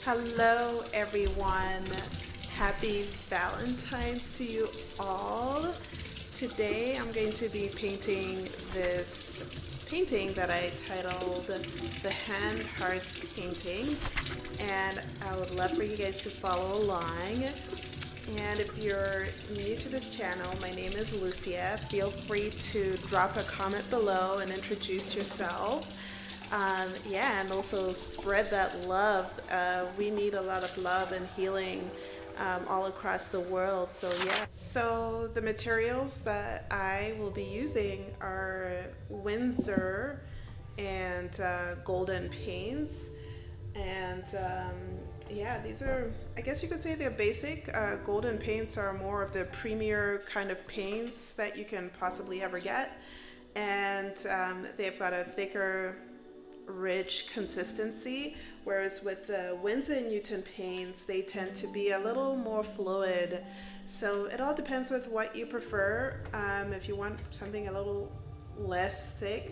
Hello, everyone. Happy Valentine's to you all. Today, I'm going to be painting this painting that I titled the Hand Hearts Painting, and I would love for you guys to follow along. And if you're new to this channel, my name is Lucia. Feel free to drop a comment below and introduce yourself. Yeah, and also spread that love. We need a lot of love and healing all across the world. So, yeah. So, the materials that I will be using are Windsor and golden paints. And yeah, these are, I guess you could say they're basic. Golden paints are more of the premier kind of paints that you can possibly ever get. And they've got a thicker, rich consistency, whereas with the Winsor & Newton paints, they tend to be a little more fluid. So it all depends with what you prefer. If you want something a little less thick,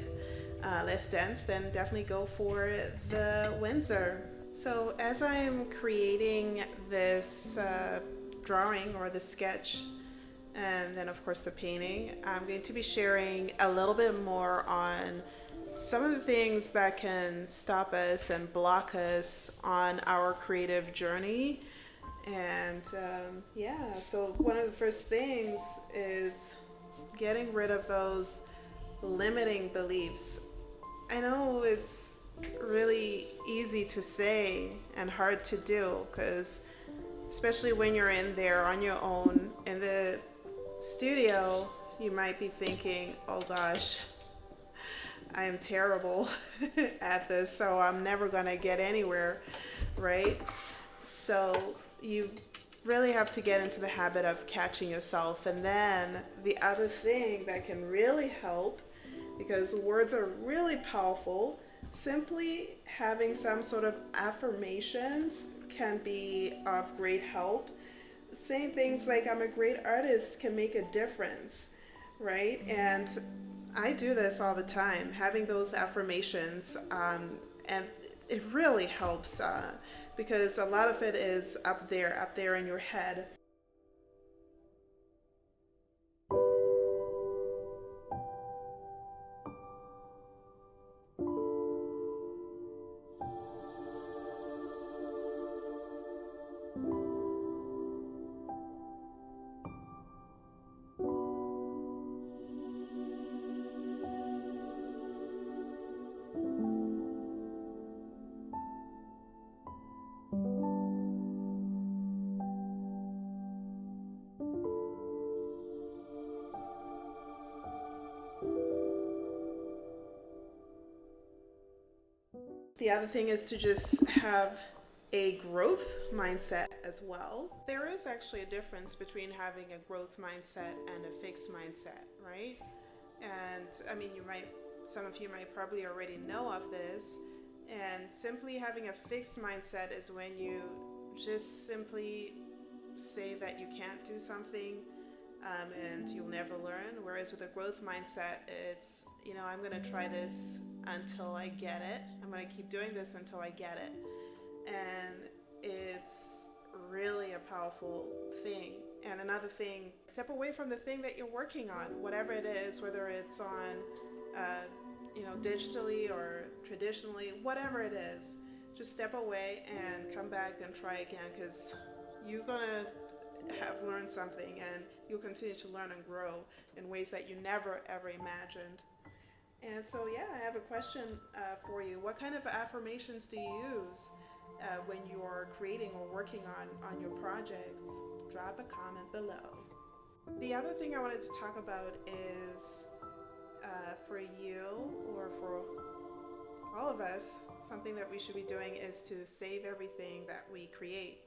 less dense, then definitely go for the Windsor. So as I'm creating this drawing or the sketch, and then of course the painting, I'm going to be sharing a little bit more on some of the things that can stop us and block us on our creative journey. And yeah, so one of the first things is getting rid of those limiting beliefs. I know it's really easy to say and hard to do because, especially when you're in there on your own in the studio, you might be thinking, oh gosh, I am terrible at this, so I'm never going to get anywhere, right? So you really have to get into the habit of catching yourself. And then the other thing that can really help, because words are really powerful, simply having some sort of affirmations can be of great help. Saying things like, I'm a great artist, can make a difference, right? And I do this all the time, having those affirmations, and it really helps because a lot of it is up there in your head. The other thing is to just have a growth mindset as well. There is actually a difference between having a growth mindset and a fixed mindset, right? And I mean, some of you might probably already know of this. And simply having a fixed mindset is when you just simply say that you can't do something, and you'll never learn. Whereas with a growth mindset, it's, I'm going to try this until I get it. I'm going to keep doing this until I get it. And it's really a powerful thing. And another thing, step away from the thing that you're working on, whatever it is, whether it's on, digitally or traditionally, whatever it is. Just step away and come back and try again, because you're going to have learned something, and you'll continue to learn and grow in ways that you never ever imagined. And so, yeah, I have a question for you. What kind of affirmations do you use when you're creating or working on your projects? Drop a comment below. The other thing I wanted to talk about is for you, or for all of us, something that we should be doing is to save everything that we create.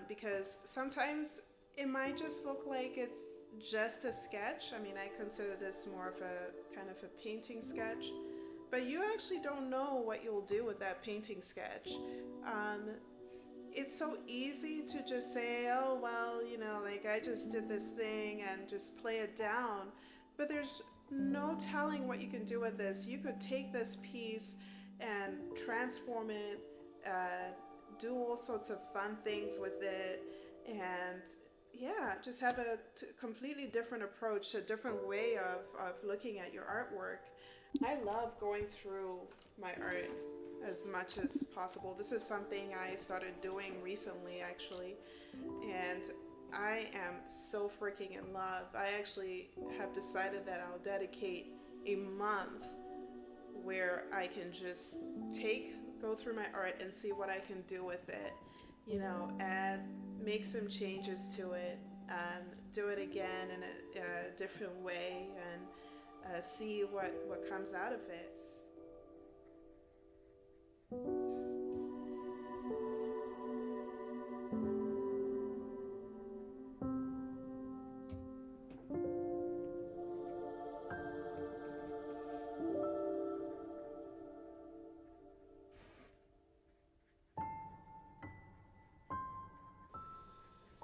Because sometimes it might just look like it's just a sketch. I mean, I consider this more of a kind of a painting sketch, but you actually don't know what you'll do with that painting sketch. It's so easy to just say, oh, well, like I just did this thing and just play it down. But there's no telling what you can do with this. You could take this piece and transform it, do all sorts of fun things with it, and yeah, just have a completely different approach, a different way of looking at your artwork. I love going through my art as much as possible. This is something I started doing recently, actually, and I am so freaking in love. I actually have decided that I'll dedicate a month where I can just go through my art and see what I can do with it, and make some changes to it, do it again in a different way, and see what comes out of it.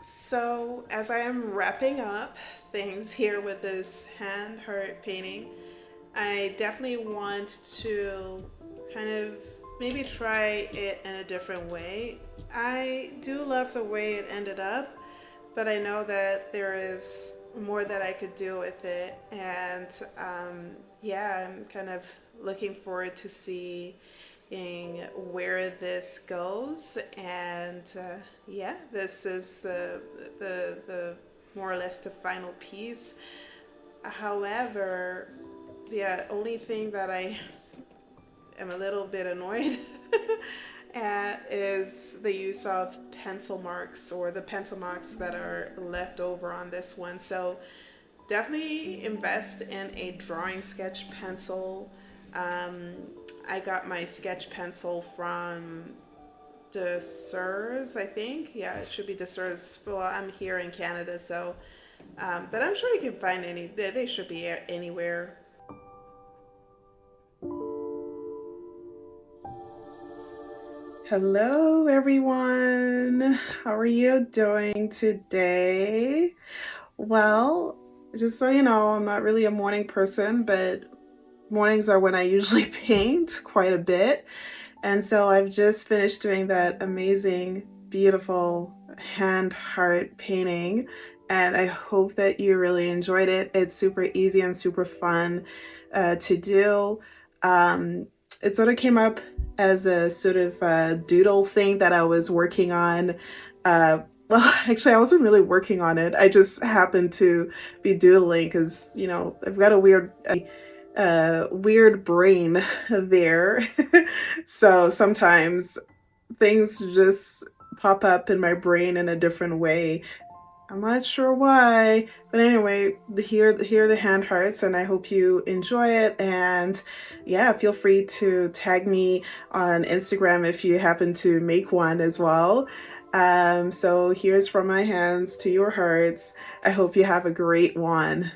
So, as I am wrapping up things here with this hand art painting, I definitely want to kind of maybe try it in a different way. I do love the way it ended up, but I know that there is more that I could do with it. And yeah, I'm kind of looking forward to seeing where this goes. And yeah, this is the more or less the final piece. However, the only thing that I am a little bit annoyed at is the use of pencil marks, or the pencil marks that are left over on this one. So definitely invest in a drawing sketch pencil. I got my sketch pencil from Dessers, I think. Yeah, it should be Dessers. Well, I'm here in Canada, so but I'm sure you can find any. They should be anywhere. Hello, everyone. How are you doing today? Well, just so you know, I'm not really a morning person, but mornings are when I usually paint quite a bit. And so I've just finished doing that amazing, beautiful hand heart painting. And I hope that you really enjoyed it. It's super easy and super fun to do. Um, it sort of came up as a sort of doodle thing that I was working on. Well, actually, I wasn't really working on it. I just happened to be doodling because, I've got a weird brain there. So sometimes things just pop up in my brain in a different way. I'm not sure why, but anyway, here are the hand hearts, and I hope you enjoy it. And yeah, feel free to tag me on Instagram if you happen to make one as well. So here's from my hands to your hearts. I hope you have a great one.